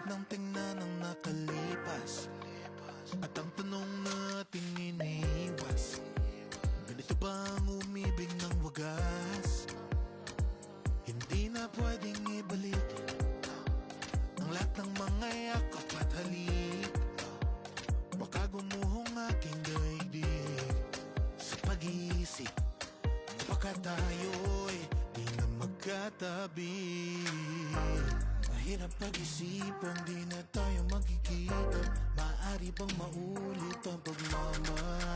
ng tingnan ang nakalipas, at ang tanong natin iniwas, ganito ba ang umibig ng wagas? Hindi na pwedeng ibalik ang lahat ng mga yakap at halik. Baka gumuhong aking daigdig sa pag-iisip, baka tayo'y di na magkatabi. Mahirap pag-isipang di na tayo magkikita. Maaari bang maulit ang pagmamahal?